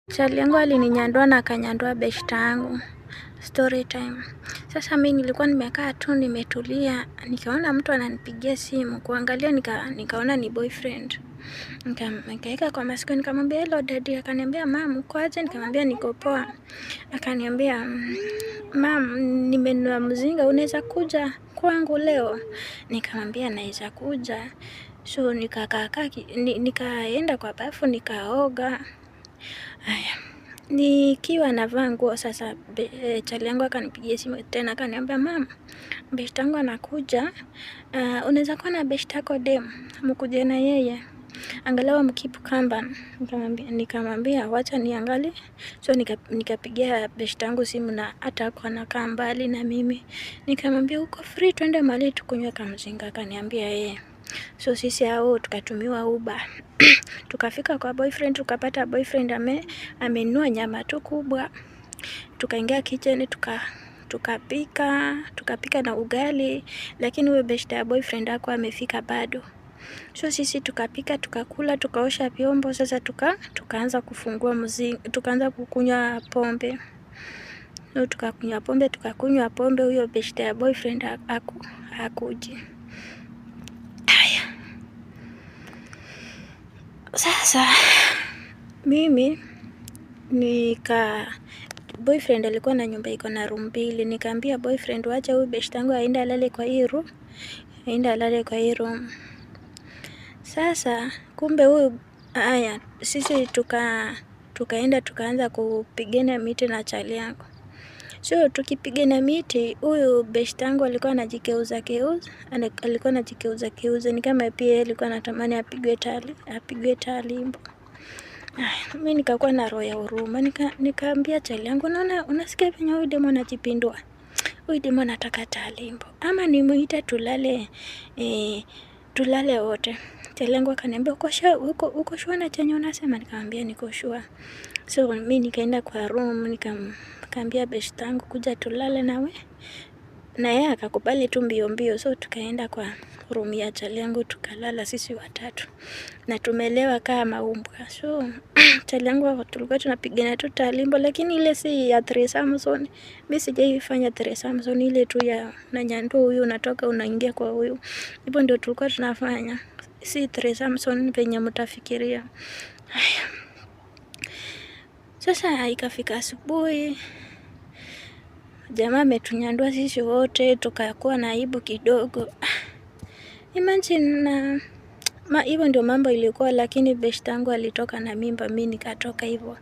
Chali yangu alininyandua na akanyandua beshte yangu. Story time. Sasa mimi nilikuwa nimekaa tu nimetulia, nikaona mtu ananipigia simu, kuangalia nikaona ni boyfriend. Nikaeka kwa masikio nikamwambia hello daddy, akaniambia mam uko aje, nikamwambia niko poa. Akaniambia mam, nimenunua mzinga, unaweza kuja kwangu leo? Nikamwambia naweza kuja. So nikaenda kwa bafu nikaoga. Haya, nikiwa navaa nguo sasa, chali yangu akanipigia simu tena akaniambia mama, beshte yangu anakuja, unaweza kuwa na beshte yako dem, mkuje na yeye, angalau mkeep kamba. Nikamwambia wacha niangalie. So nikapigia beshte yangu simu na hata hakuwa anakaa mbali na mimi. Nikamwambia uko free twende mahali tukunywe kamzinga, akaniambia yeye. So sisi hao tukatumiwa Uber. Tukafika kwa boyfriend, tukapata boyfriend amenunua nyama tu kubwa. Tukaingia kitchen, tukapika na ugali, lakini huyo beshte ya boyfriend hakuwa amefika bado. So sisi tukapika, tukakula, tukaosha vyombo, sasa tukaanza kufungua mzinga, tukaanza kukunywa pombe. So tukakunywa pombe, huyo beshte ya boyfriend hakuji. Sasa mimi boyfriend alikuwa na nyumba iko na room 2. Nikaambia boyfriend wacha huyu beshte yangu aende alale kwa hii room. Sasa kumbe huyu sisi tukaenda tukaanza kupigana miti na chali yangu. So tukipigana miti, huyu beshte yangu alikuwa anajikeuza, ni kama pia alikuwa anatamani apigwe talimbo. Mimi nikakuwa na roho ya huruma, nikaambia chali yangu, naona unasikia venye huyu demo anajipindua. Huyu demo anataka talimbo. Ama nimuite tulale wote. Chali yangu akaniambia uko sure na chenye unasema? Nikamwambia niko sure. So mimi nikaenda kwa room, nikaambia beshte yangu kuja tulale nawe. Na yeye akakubali tu mbio mbio. So tukaenda kwa room ya chali yangu tukalala sisi watatu. Na tumelewa kama umbwa. So chali yangu tulikuwa tunapigana tu talimbo, lakini ile si ya threesome. Mimi sijaifanya threesome, ile tu ya nanyandua huyu unatoka unaingia kwa huyu. Hivyo ndio tulikuwa tunafanya. Si threesome venye mtafikiria. Sasa ikafika asubuhi, jamaa ametunyandua sisi wote, tukakuwa na aibu kidogo. Imagine hivyo ndio mambo ilikuwa, lakini beshte yangu alitoka na mimba, mimi nikatoka hivyo.